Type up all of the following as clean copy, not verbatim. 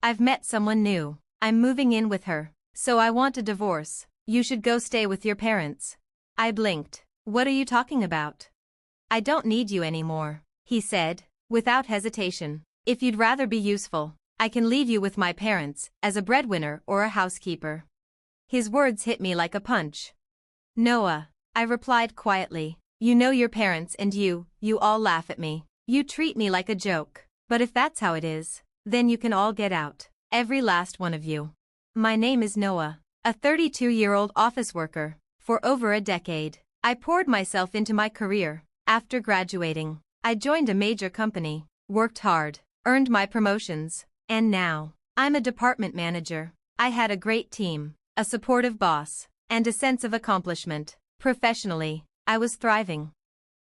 I've met someone new. I'm moving in with her. So I want a divorce. You should go stay with your parents. I blinked. What are you talking about? I don't need you anymore, he said, without hesitation. If you'd rather be useful, I can leave you with my parents, as a breadwinner or a housekeeper. His words hit me like a punch. Noah, I replied quietly. You know your parents and you all laugh at me. You treat me like a joke. But if that's how it is, then you can all get out. Every last one of you. My name is Noah, a 32-year-old office worker. For over a decade, I poured myself into my career. After graduating, I joined a major company, worked hard, earned my promotions, and now, I'm a department manager. I had a great team, a supportive boss, and a sense of accomplishment. Professionally, I was thriving.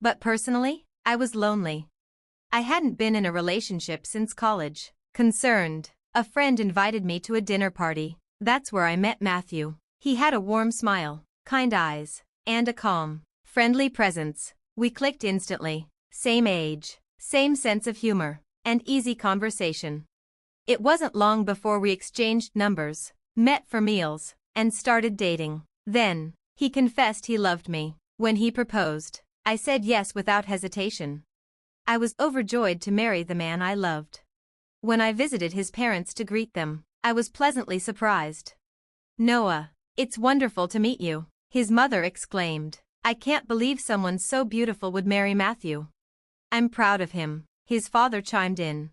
But personally, I was lonely. I hadn't been in a relationship since college. Concerned, a friend invited me to a dinner party. That's where I met Matthew. He had a warm smile, kind eyes, and a calm, friendly presence. We clicked instantly. Same age, same sense of humor, and easy conversation. It wasn't long before we exchanged numbers, met for meals, and started dating. Then, he confessed he loved me. When he proposed, I said yes without hesitation. I was overjoyed to marry the man I loved. When I visited his parents to greet them, I was pleasantly surprised. Noah, it's wonderful to meet you, his mother exclaimed. I can't believe someone so beautiful would marry Matthew. I'm proud of him, his father chimed in.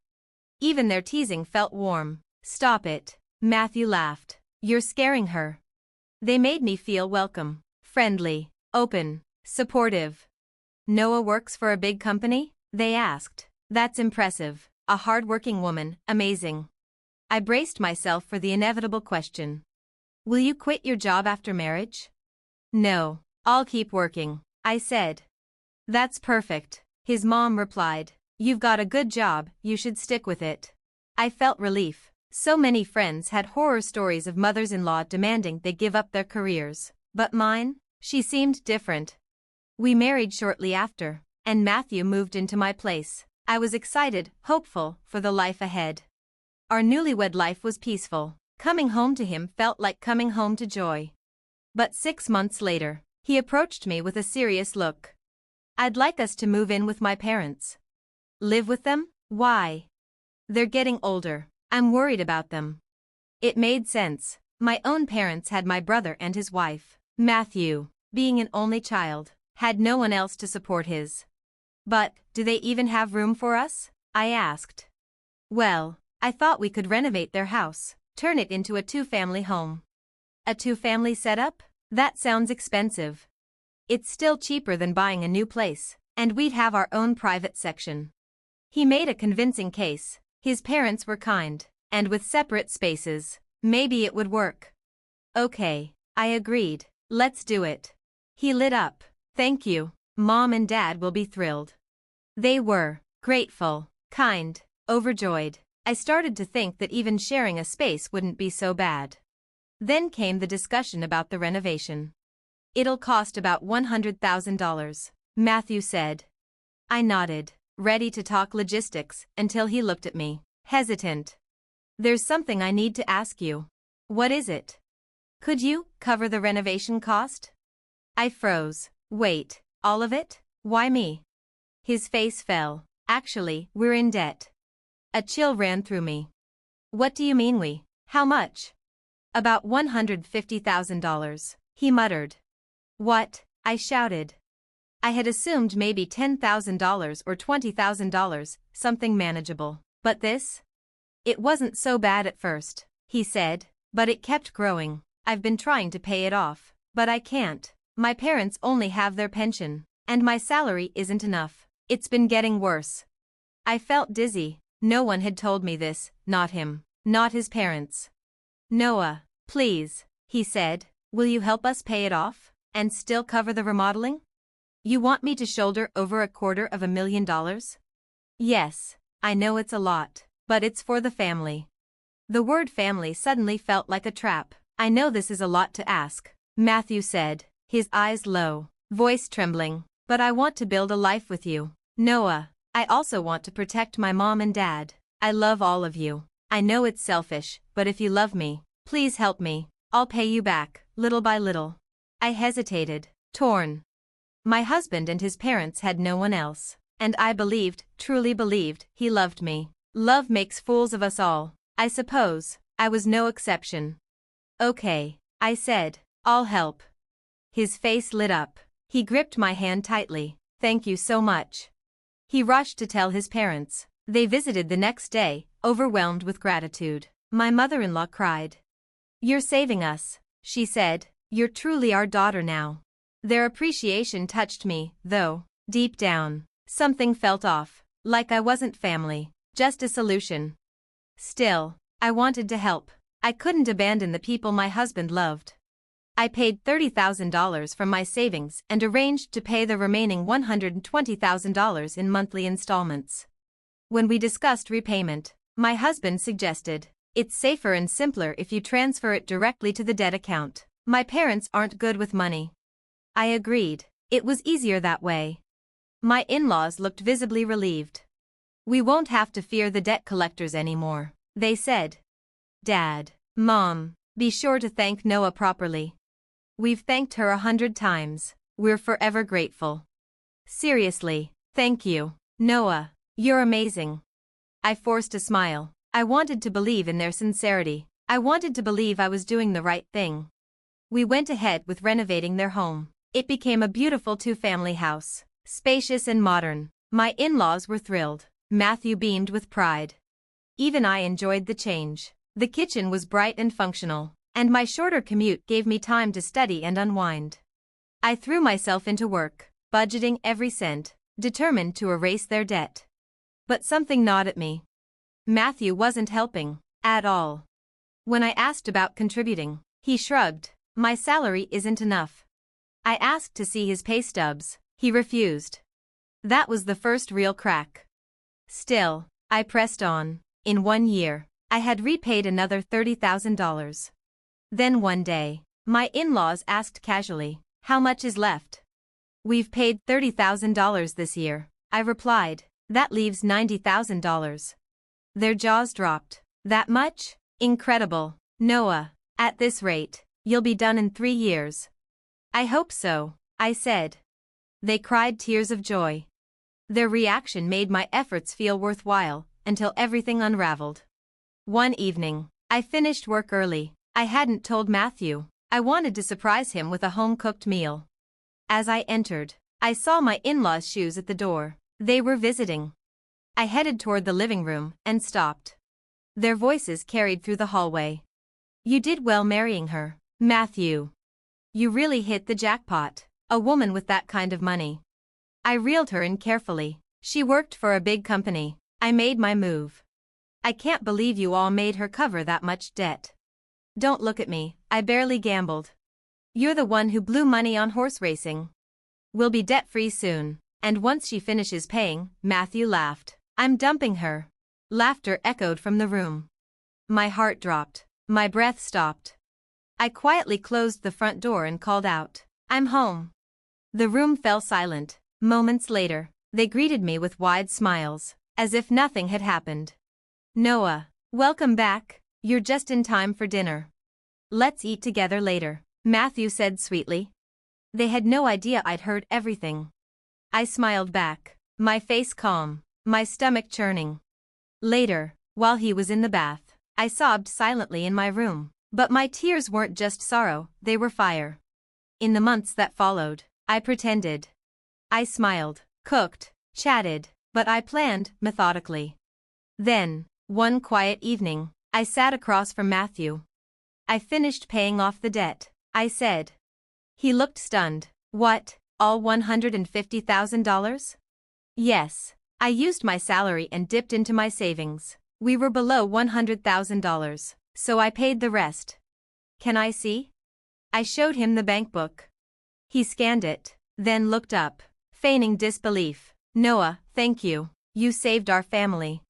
Even their teasing felt warm. Stop it, Matthew laughed. You're scaring her. They made me feel welcome, friendly, open, supportive. Noah works for a big company? They asked. That's impressive. A hard-working woman, amazing. I braced myself for the inevitable question. Will you quit your job after marriage? No, I'll keep working, I said. That's perfect, his mom replied. You've got a good job, you should stick with it. I felt relief. So many friends had horror stories of mothers-in-law demanding they give up their careers. But mine? She seemed different. We married shortly after, and Matthew moved into my place. I was excited, hopeful, for the life ahead. Our newlywed life was peaceful. Coming home to him felt like coming home to joy. But 6 months later, he approached me with a serious look. I'd like us to move in with my parents. Live with them? Why? They're getting older. I'm worried about them. It made sense. My own parents had my brother and his wife. Matthew, being an only child, had no one else to support his. But, do they even have room for us? I asked. Well, I thought we could renovate their house, turn it into a 2-family home. A 2-family setup? That sounds expensive. It's still cheaper than buying a new place, and we'd have our own private section. He made a convincing case. His parents were kind, and with separate spaces, maybe it would work. Okay, I agreed. Let's do it. He lit up. Thank you. Mom and Dad will be thrilled. They were grateful, kind, overjoyed. I started to think that even sharing a space wouldn't be so bad. Then came the discussion about the renovation. It'll cost about $100,000, Matthew said. I nodded, ready to talk logistics, until he looked at me, hesitant. There's something I need to ask you. What is it? Could you cover the renovation cost? I froze. Wait, all of it? Why me? His face fell. Actually, we're in debt. A chill ran through me. What do you mean we? How much? About $150,000, he muttered. What? I shouted. I had assumed maybe $10,000 or $20,000, something manageable. But this? It wasn't so bad at first, he said, but it kept growing. I've been trying to pay it off, but I can't. My parents only have their pension, and my salary isn't enough. It's been getting worse. I felt dizzy. No one had told me this, not him, not his parents. Noah, please, he said, will you help us pay it off, and still cover the remodeling? You want me to shoulder over $250,000? Yes, I know it's a lot, but it's for the family. The word family suddenly felt like a trap. I know this is a lot to ask, Matthew said, his eyes low, voice trembling, but I want to build a life with you. Noah, I also want to protect my mom and dad. I love all of you. I know it's selfish, but if you love me, please help me. I'll pay you back, little by little. I hesitated, torn. My husband and his parents had no one else, and I believed, truly believed, he loved me. Love makes fools of us all. I suppose I was no exception. Okay, I said, I'll help. His face lit up. He gripped my hand tightly. Thank you so much. He rushed to tell his parents. They visited the next day, overwhelmed with gratitude. My mother-in-law cried. You're saving us, she said. You're truly our daughter now. Their appreciation touched me, though, deep down, something felt off, like I wasn't family, just a solution. Still, I wanted to help. I couldn't abandon the people my husband loved. I paid $30,000 from my savings and arranged to pay the remaining $120,000 in monthly installments. When we discussed repayment, my husband suggested, it's safer and simpler if you transfer it directly to the debt account. My parents aren't good with money. I agreed. It was easier that way. My in-laws looked visibly relieved. We won't have to fear the debt collectors anymore, they said. Dad, Mom, be sure to thank Noah properly. We've thanked her 100 times. We're forever grateful. Seriously, thank you, Noah. You're amazing. I forced a smile. I wanted to believe in their sincerity. I wanted to believe I was doing the right thing. We went ahead with renovating their home. It became a beautiful two-family house, spacious and modern. My in-laws were thrilled. Matthew beamed with pride. Even I enjoyed the change. The kitchen was bright and functional, and my shorter commute gave me time to study and unwind. I threw myself into work, budgeting every cent, determined to erase their debt. But something gnawed at me. Matthew wasn't helping, at all. When I asked about contributing, he shrugged. My salary isn't enough. I asked to see his pay stubs. He refused. That was the first real crack. Still, I pressed on. In 1 year, I had repaid another $30,000. Then one day, my in-laws asked casually, how much is left? We've paid $30,000 this year, I replied. That leaves $90,000. Their jaws dropped. That much? Incredible. Noah, at this rate, you'll be done in 3 years. I hope so, I said. They cried tears of joy. Their reaction made my efforts feel worthwhile, until everything unraveled. One evening, I finished work early. I hadn't told Matthew. I wanted to surprise him with a home-cooked meal. As I entered, I saw my in-laws' shoes at the door. They were visiting. I headed toward the living room and stopped. Their voices carried through the hallway. You did well marrying her, Matthew. You really hit the jackpot, a woman with that kind of money. I reeled her in carefully. She worked for a big company. I made my move. I can't believe you all made her cover that much debt. Don't look at me, I barely gambled. You're the one who blew money on horse racing. We'll be debt-free soon, and once she finishes paying, Matthew laughed. I'm dumping her. Laughter echoed from the room. My heart dropped. My breath stopped. I quietly closed the front door and called out, I'm home. The room fell silent. Moments later, they greeted me with wide smiles, as if nothing had happened. Noah, welcome back. You're just in time for dinner. Let's eat together later, Matthew said sweetly. They had no idea I'd heard everything. I smiled back, my face calm, my stomach churning. Later, while he was in the bath, I sobbed silently in my room. But my tears weren't just sorrow, they were fire. In the months that followed, I pretended. I smiled, cooked, chatted, but I planned methodically. Then, one quiet evening, I sat across from Matthew. I finished paying off the debt, I said. He looked stunned. What, all $150,000? Yes, I used my salary and dipped into my savings. We were below $100,000. So I paid the rest. Can I see? I showed him the bank book. He scanned it, then looked up, feigning disbelief. Noah, thank you. You saved our family.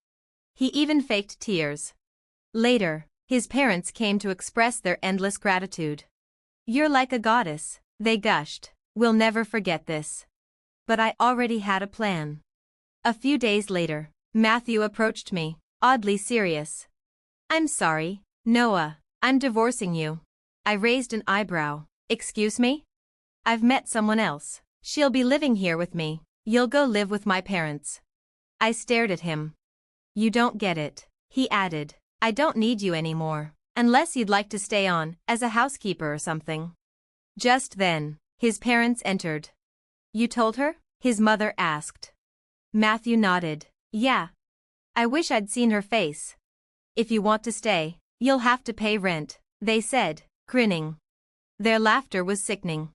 He even faked tears. Later, his parents came to express their endless gratitude. You're like a goddess, they gushed. We'll never forget this. But I already had a plan. A few days later, Matthew approached me, oddly serious. I'm sorry, Noah. I'm divorcing you. I raised an eyebrow. Excuse me? I've met someone else. She'll be living here with me. You'll go live with my parents. I stared at him. You don't get it, he added. I don't need you anymore. Unless you'd like to stay on as a housekeeper or something. Just then, his parents entered. You told her? His mother asked. Matthew nodded. Yeah. I wish I'd seen her face. If you want to stay, you'll have to pay rent, they said, grinning. Their laughter was sickening.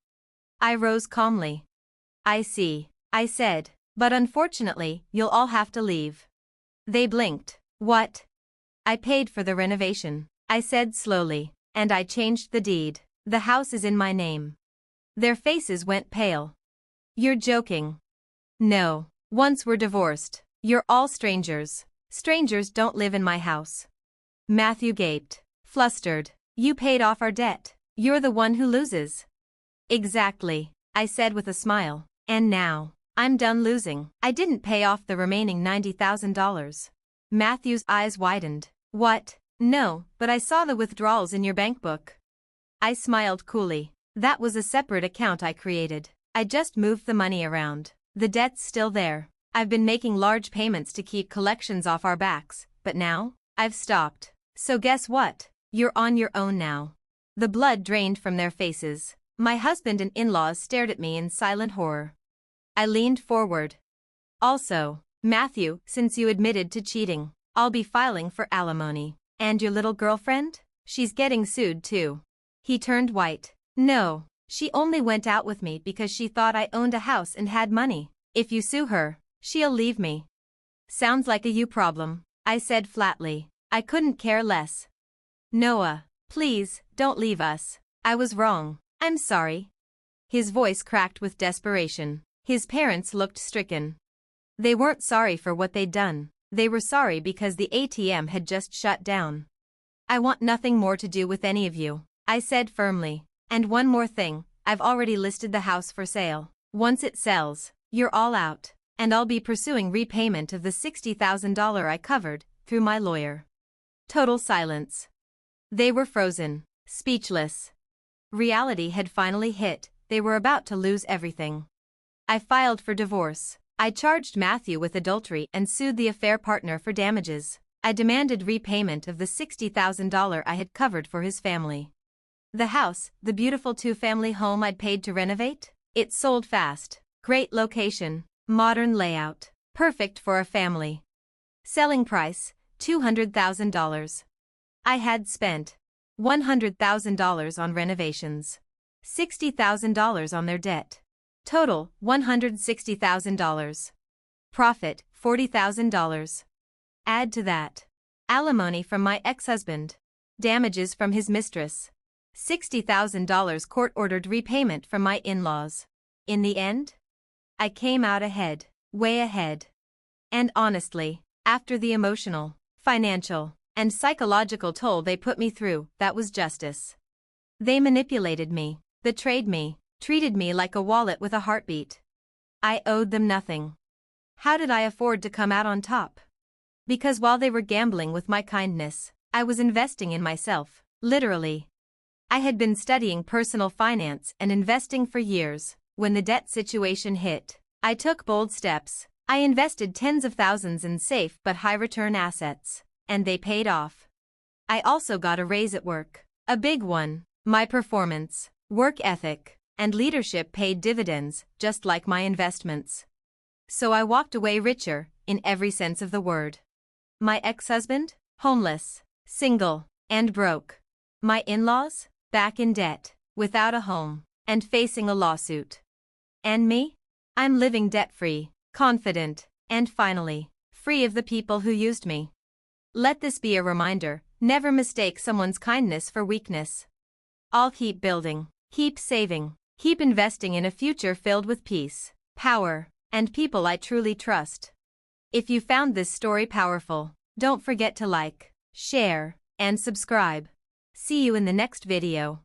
I rose calmly. I see, I said, but unfortunately, you'll all have to leave. They blinked. What? I paid for the renovation, I said slowly, and I changed the deed. The house is in my name. Their faces went pale. You're joking. No. Once we're divorced, you're all strangers. Strangers don't live in my house. Matthew gaped, flustered. You paid off our debt. You're the one who loses. Exactly, I said with a smile. And now, I'm done losing. I didn't pay off the remaining $90,000. Matthew's eyes widened. What? No, but I saw the withdrawals in your bank book. I smiled coolly. That was a separate account I created. I just moved the money around. The debt's still there. I've been making large payments to keep collections off our backs, but now, I've stopped. So guess what? You're on your own now. The blood drained from their faces. My husband and in-laws stared at me in silent horror. I leaned forward. Also, Matthew, since you admitted to cheating, I'll be filing for alimony. And your little girlfriend? She's getting sued too. He turned white. No, she only went out with me because she thought I owned a house and had money. If you sue her, she'll leave me. Sounds like a you problem, I said flatly. I couldn't care less. Noah, please, don't leave us. I was wrong. I'm sorry. His voice cracked with desperation. His parents looked stricken. They weren't sorry for what they'd done. They were sorry because the ATM had just shut down. I want nothing more to do with any of you, I said firmly. And one more thing, I've already listed the house for sale. Once it sells, you're all out, and I'll be pursuing repayment of the $60,000 I covered through my lawyer. Total silence. They were frozen, speechless. Reality had finally hit. They were about to lose everything. I filed for divorce. I charged Matthew with adultery and sued the affair partner for damages. I demanded repayment of the $60,000 I had covered for his family. The house, the beautiful two-family home I'd paid to renovate, it sold fast. Great location, modern layout, perfect for a family. Selling price, $200,000. I had spent $100,000 on renovations, $60,000 on their debt. Total, $160,000. Profit, $40,000. Add to that alimony from my ex-husband, damages from his mistress, $60,000 court-ordered repayment from my in-laws. In the end, I came out ahead, way ahead. And honestly, after the emotional, financial, and psychological toll they put me through, that was justice. They manipulated me, betrayed me, treated me like a wallet with a heartbeat. I owed them nothing. How did I afford to come out on top? Because while they were gambling with my kindness, I was investing in myself, literally. I had been studying personal finance and investing for years. When the debt situation hit, I took bold steps. I invested tens of thousands in safe but high-return assets, and they paid off. I also got a raise at work, a big one. My performance, work ethic, and leadership paid dividends, just like my investments. So I walked away richer, in every sense of the word. My ex-husband, homeless, single, and broke. My in-laws, back in debt, without a home, and facing a lawsuit. And me? I'm living debt-free, confident, and finally, free of the people who used me. Let this be a reminder, never mistake someone's kindness for weakness. I'll keep building, keep saving, keep investing in a future filled with peace, power, and people I truly trust. If you found this story powerful, don't forget to like, share, and subscribe. See you in the next video.